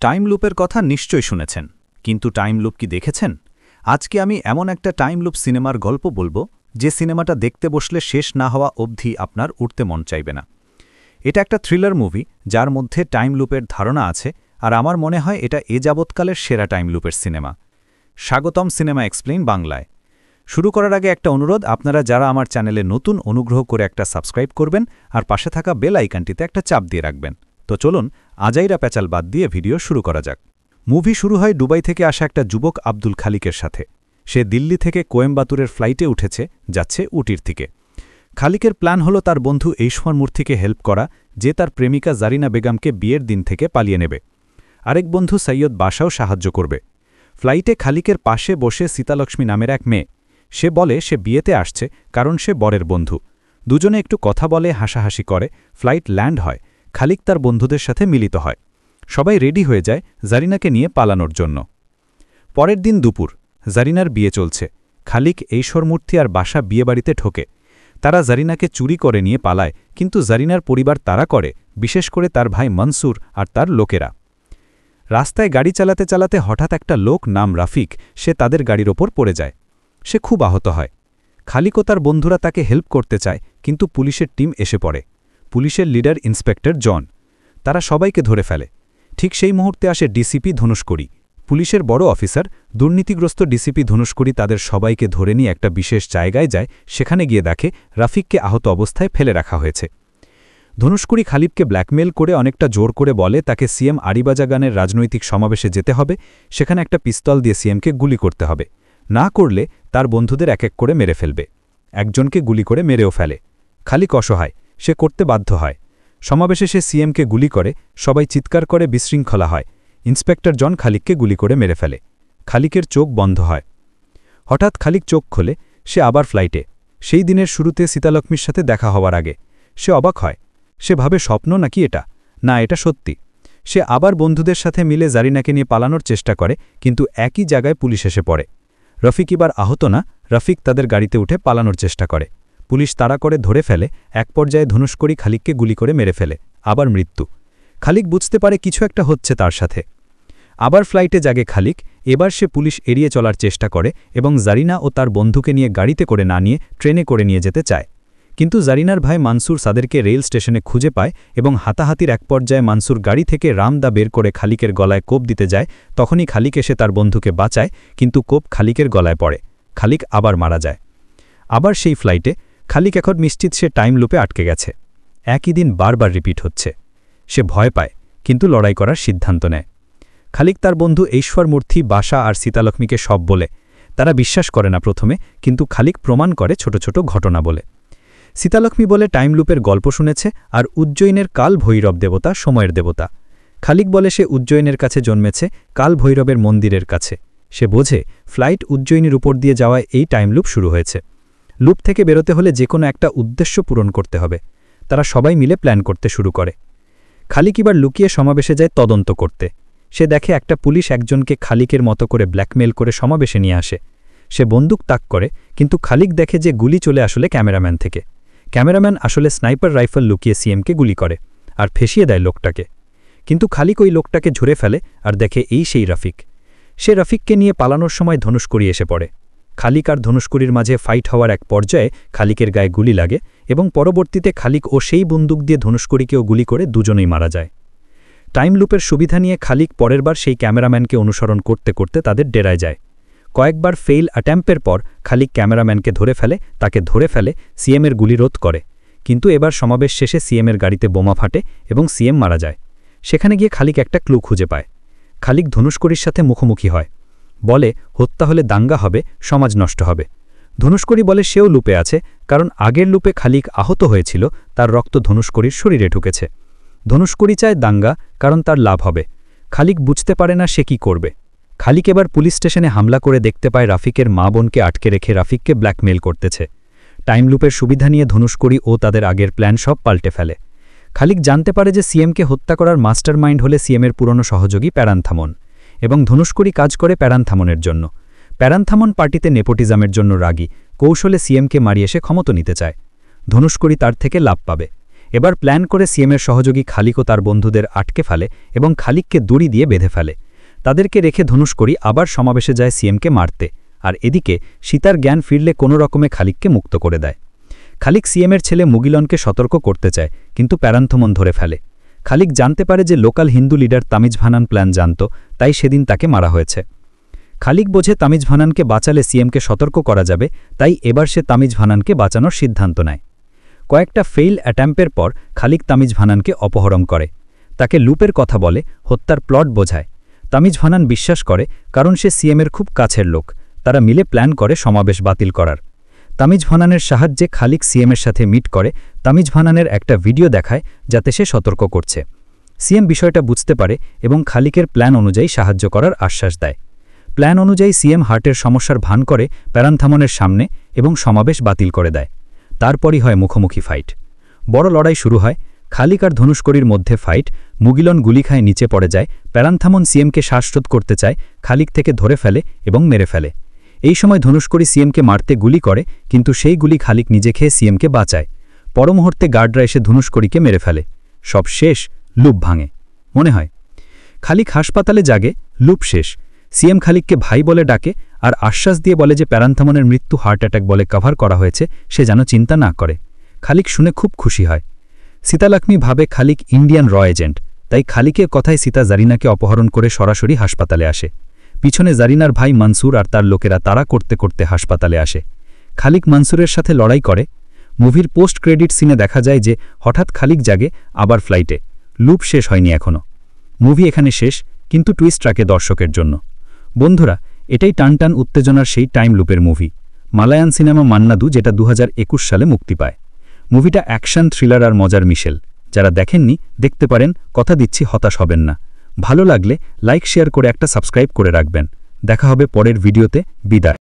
Time লুপের কথা নিশ্চয়ই শুনেছেন, কিন্তু টাইম লুপ কি দেখেছেন? আজকে আমি এমন একটা টাইম লুপ সিনেমার গল্প বলবো, যে সিনেমাটা দেখতে বসলে শেষ না হওয়া অবধি আপনার উঠতে মন চাইবে না। এটা একটা থ্রিলার মুভি, যার মধ্যে টাইম লুপের ধারণা আছে, আর আমার মনে হয় এটা এ যাবৎকালের সেরা টাইম লুপের সিনেমা। স্বাগতম সিনেমা এক্সপ্লেইন বাংলায়। শুরু করার আগে একটা অনুরোধ, আপনারা যারা আমার চ্যানেলে নতুন, অনুগ্রহ করে একটা সাবস্ক্রাইব করবেন আর পাশে থাকা বেল আইকনটিতে একটা চাপ দিয়ে রাখবেন। তো চলুন আজাইরা প্যাচাল বাদ দিয়ে ভিডিও শুরু করা যাক। মুভি শুরু হয় দুবাই থেকে আসা একটা যুবক আব্দুল খালিকের সাথে। সে দিল্লি থেকে কোয়েম্বাতুরের ফ্লাইটে উঠেছে, যাচ্ছে উটির থেকে। খালিকের প্ল্যান হলো তার বন্ধু এইশ্বর মূর্তিকে হেল্প করা, যে তার প্রেমিকা জারিনা বেগমকে বিয়ের দিন থেকে পালিয়ে নেবে। আরেক বন্ধু সৈয়দ বাসাও সাহায্য করবে। ফ্লাইটে খালিকের পাশে বসে সীতালক্ষ্মী নামের এক মেয়ে। সে বলে সে বিয়েতে আসছে কারণ সে বরের বন্ধু। দুজনে একটু কথা বলে, হাসাহাসি করে। ফ্লাইট ল্যান্ড হয়। খালিক তার বন্ধুদের সাথে মিলিত হয়। সবাই রেডি হয়ে যায় জারিনাকে নিয়ে পালানোর জন্য। পরের দিন দুপুর, জারিনার বিয়ে চলছে। খালিক, এইশ্বর মূর্তি আর বাসা বিয়েবাড়িতে ঢোকে। তারা জারিনাকে চুরি করে নিয়ে পালায়, কিন্তু জারিনার পরিবার তাড়া করে, বিশেষ করে তার ভাই মনসুর আর তার লোকেরা। রাস্তায় গাড়ি চালাতে চালাতে হঠাৎ একটা লোক নাম রাফিক, সে তাদের গাড়ির ওপর পড়ে যায়। সে খুব আহত হয়। খালিক ও তার বন্ধুরা তাকে হেল্প করতে চায়, কিন্তু পুলিশের টিম এসে পড়ে। পুলিশের লিডার ইন্সপেক্টর জন। তারা সবাইকে ধরে ফেলে। ঠিক সেই মুহূর্তে আসে ডিসিপি ধনুষ্কড়ি, পুলিশের বড় অফিসার। দুর্নীতিগ্রস্ত ডিসিপি ধনুষ্কড়ি তাদের সবাইকে ধরে নিয়ে একটা বিশেষ জায়গায় যায়। সেখানে গিয়ে দেখে রাফিককে আহত অবস্থায় ফেলে রাখা হয়েছে। ধনুষ্কড়ি খালিককে ব্ল্যাকমেল করে অনেকটা জোর করে বলে তাকে সিএম আরিবাজাগানের রাজনৈতিক সমাবেশে যেতে হবে, সেখানে একটা পিস্তল দিয়ে সিএমকে গুলি করতে হবে। না করলে তার বন্ধুদের এক এক করে মেরে ফেলবে। একজনকে গুলি করে মেরেও ফেলে। খালিক অসহায়, সে করতে বাধ্য হয়। সমাবেশে সে সিএমকে গুলি করে, সবাই চিৎকার করে, বিশৃঙ্খলা হয়। ইন্সপেক্টর জন খালিককে গুলি করে মেরে ফেলে। খালিকের চোখ বন্ধ হয়। হঠাৎ খালিক চোখ খোলে। সে আবার ফ্লাইটে, সেই দিনের শুরুতে সীতালক্ষ্মীর সাথে দেখা হওয়ার আগে। সে অবাক হয়। সে ভাবে স্বপ্ন নাকি এটা। না, এটা সত্যি। সে আবার বন্ধুদের সাথে মিলে জারিনাকে নিয়ে পালানোর চেষ্টা করে, কিন্তু একই জায়গায় পুলিশ এসে পড়ে। রফিক এবার আহত না, রফিক তাদের গাড়িতে উঠে পালানোর চেষ্টা করে। পুলিশ তাড়া করে ধরে ফেলে। এক পর্যায়ে ধনুষ্কড়ি খালিককে গুলি করে মেরে ফেলে। আবার মৃত্যু। খালিক বুঝতে পারে কিছু একটা হচ্ছে তার সাথে। আবার ফ্লাইটে জাগে খালিক। এবার সে পুলিশ এড়িয়ে চলার চেষ্টা করে এবং জারিনা ও তার বন্ধুকে নিয়ে গাড়িতে করে না নিয়ে ট্রেনে করে নিয়ে যেতে চায়। কিন্তু জারিনার ভাই মানসুর সাদেরকে রেল স্টেশনে খুঁজে পায় এবং হাতাহাতির এক পর্যায়ে মানসুর গাড়ি থেকে রামদা বের করে খালিকের গলায় কোপ দিতে যায়। তখনই খালিক এসে তার বন্ধুকে বাঁচায়, কিন্তু কোপ খালিকের গলায় পড়ে। খালিক আবার মারা যায়। আবার সেই ফ্লাইটে খালিক এখন নিশ্চিত সে টাইম লুপে আটকে গেছে। একই দিন বারবার রিপিট হচ্ছে। সে ভয় পায়, কিন্তু লড়াই করার সিদ্ধান্ত নেয়। খালিক তার বন্ধু এইশ্বর মূর্তি, বাসা আর সীতালক্ষ্মীকে সব বলে। তারা বিশ্বাস করে না প্রথমে, কিন্তু খালিক প্রমাণ করে ছোট ছোট ঘটনা বলে। সীতালক্ষ্মী বলে টাইম লুপের গল্প শুনেছে, আর উজ্জয়িনের কাল ভৈরব দেবতা সময়ের দেবতা। খালিক বলে সে উজ্জয়িনের কাছে জন্মেছে, কাল ভৈরবের মন্দিরের কাছে। সে বোঝে ফ্লাইট উজ্জয়িনীর উপর দিয়ে যাওয়ায় এই টাইম লুপ শুরু হয়েছে। লুপ থেকে বেরোতে হলে যে কোনো একটা উদ্দেশ্য পূরণ করতে হবে। তারা সবাই মিলে প্ল্যান করতে শুরু করে। খালিক এবার লুকিয়ে সমাবেশে যায় তদন্ত করতে। সে দেখে একটা পুলিশ একজনকে খালিকের মতো করে ব্ল্যাকমেল করে সমাবেশে নিয়ে আসে। সে বন্দুক তাক করে, কিন্তু খালিক দেখে যে গুলি চলে আসলে ক্যামেরাম্যান থেকে। ক্যামেরাম্যান আসলে স্নাইপার রাইফেল লুকিয়ে সিএমকে গুলি করে আর ফেসিয়ে দেয় লোকটাকে। কিন্তু খালিক ওই লোকটাকে ঝরে ফেলে আর দেখে এই সেই রাফিক। সে রাফিককে নিয়ে পালানোর সময় ধনুষ্কড়ি এসে পড়ে। খালিক আর ধনুষ্কড়ির মাঝে ফাইট হওয়ার এক পর্যায়ে খালিকের গায়ে গুলি লাগে এবং পরবর্তীতে খালিক ও সেই বন্দুক দিয়ে ধনুষ্কড়িকেও গুলি করে দুজনেই মারা যায়। টাইম লুপের সুবিধা নিয়ে খালিক পরের বার সেই ক্যামেরাম্যানকে অনুসরণ করতে করতে তাদের ডেরায় যায়। কয়েকবার ফেইল অ্যাটেম্পের পর খালিক ক্যামেরাম্যানকে ধরে ফেলে, তাকে ধরে ফেলে, সিএমের গুলি রোধ করে। কিন্তু এবার সমাবেশ শেষে সিএমের গাড়িতে বোমা ফাটে এবং সিএম মারা যায়। সেখানে গিয়ে খালিক একটা ক্লু খুঁজে পায়। খালিক ধনুষ্কড়ির সাথে মুখোমুখি হয়। বলে হত্যা হলে দাঙ্গা হবে, সমাজ নষ্ট হবে। ধনুষ্কড়ি বলে সেও লুপে আছে, কারণ আগের লুপে খালিক আহত হয়েছিল, তার রক্ত ধনুষ্কড়ির শরীরে ঢুকেছে। ধনুষ্কড়ি চায় দাঙ্গা, কারণ তার লাভ হবে। খালিক বুঝতে পারে না সে কি করবে। খালিক এবার পুলিশ স্টেশনে হামলা করে দেখতে পায় রাফিকের মা বোনকে আটকে রেখে রাফিককে ব্ল্যাকমেল করতেছে। টাইম লুপের সুবিধা নিয়ে ধনুষ্কড়ি ও তাদের আগের প্ল্যান সব পাল্টে ফেলে। খালিক জানতে পারে যে সিএমকে হত্যা করার মাস্টার মাইন্ড হলে সিএমের পুরনো সহযোগী প্যারান্থামন, এবং ধনুষ্কড়ি কাজ করে প্যারান্থামনের জন্য। প্যারান্থামন পার্টিতে নেপোটিজমের জন্য রাগী, কৌশলে সিএমকে মারিয়ে সে ক্ষমতা নিতে চায়। ধনুষ্কড়ি তার থেকে লাভ পাবে। এবার প্ল্যান করে সিএমের সহযোগী খালিকও তার বন্ধুদের আটকে ফেলে এবং খালিককে দড়ি দিয়ে বেঁধে ফেলে। তাদেরকে রেখে ধনুষ্কড়ি আবার সমাবেশে যায় সিএমকে মারতে, আর এদিকে সীতার জ্ঞান ফিরলে কোনো রকমে খালিককে মুক্ত করে দেয়। খালিক সিএমের ছেলে মুগিলনকে সতর্ক করতে চায়, কিন্তু প্যারান্থমন ধরে ফেলে। খালিক জানতে পারে যে লোকাল হিন্দু লিডার তামিজ ভানান প্ল্যান জানত, তাই সেদিন তাকে মারা হয়েছে। খালিক বোঝে তামিজ ভানানকে বাঁচালে সিএমকে সতর্ক করা যাবে, তাই এবার সে তামিজ ভানানকে বাঁচানোর সিদ্ধান্ত নেয়। কয়েকটা ফেইল অ্যাটেম্পের পর খালিক তামিজ ভানানকে অপহরণ করে। তাকে লুপের কথা বলে, হত্যার প্লট বোঝায়। তামিজ ভানান বিশ্বাস করে, কারণ সে সিএমের খুব কাছের লোক। তারা মিলে প্ল্যান করে সমাবেশ বাতিল করার। তামিজ ভানানের সাহায্যে খালিক সিএমের সাথে মিট করে তামিজ ভানানের একটা ভিডিও দেখায়, যাতে সে সতর্ক করছে। সিএম বিষয়টা বুঝতে পারে এবং খালিকের প্ল্যান অনুযায়ী সাহায্য করার আশ্বাস দেয়। প্ল্যান অনুযায়ী সিএম হার্টের সমস্যার ভান করে প্যারান্থামনের সামনে এবং সমাবেশ বাতিল করে দেয়। তারপরই হয় মুখোমুখি ফাইট। বড় লড়াই শুরু হয়। খালিক আর ধনুষ্কড়ির মধ্যে ফাইট। মুগিলন গুলি খায় নিচে পড়ে যায়। প্যারান্থামন সিএমকে শ্বাসরোধ করতে চায়, খালিক থেকে ধরে ফেলে এবং মেরে ফেলে। এই সময় ধনুষ্কড়ি সিএমকে মারতে গুলি করে, কিন্তু সেই গুলি খালিক নিজে খেয়ে সিএমকে বাঁচায়। পরমুহূর্তে গার্ডরা এসে ধনুষ্কড়িকে মেরে ফেলে। সব শেষ, লুপ ভাঙে। মনে হয় খালিক হাসপাতালে জাগে, লুপ শেষ। সিএম খালিককে ভাই বলে ডাকে আর আশ্বাস দিয়ে বলে যে প্যারান্থামনের মৃত্যু হার্ট অ্যাটাক বলে কভার করা হয়েছে, সে যেন চিন্তা না করে। খালিক শুনে খুব খুশি হয়। সীতালক্ষ্মী ভাবে খালিক ইন্ডিয়ান র এজেন্ট, তাই খালিকের কথায় সীতা জারিনাকে অপহরণ করে সরাসরি হাসপাতালে আসে। পিছনে জারিনার ভাই মনসুর আর তার লোকেরা তাড়া করতে করতে হাসপাতালে আসে। খালিক মনসুরের সাথে লড়াই করে। মুভির পোস্ট ক্রেডিট সিনে দেখা যায় যে হঠাৎ খালিক জাগে, আবার ফ্লাইটে। লুপ শেষ হয়নি এখনও। মুভি এখানে শেষ, কিন্তু টুইস্ট রাখে দর্শকের জন্য। বন্ধুরা, এটাই টানটান উত্তেজনার সেই টাইম লুপের মুভি, মালায়ান সিনেমা মান্নাদু, যেটা 2021 সালে মুক্তি পায়। মুভিটা অ্যাকশন, থ্রিলার আর মজার মিশেল। যারা দেখেননি দেখতে পারেন, কথা দিচ্ছি হতাশ হবেন না। ভালো লাগলে লাইক শেয়ার করে একটা সাবস্ক্রাইব করে রাখবেন। দেখা হবে পরের ভিডিওতে। বিদায়।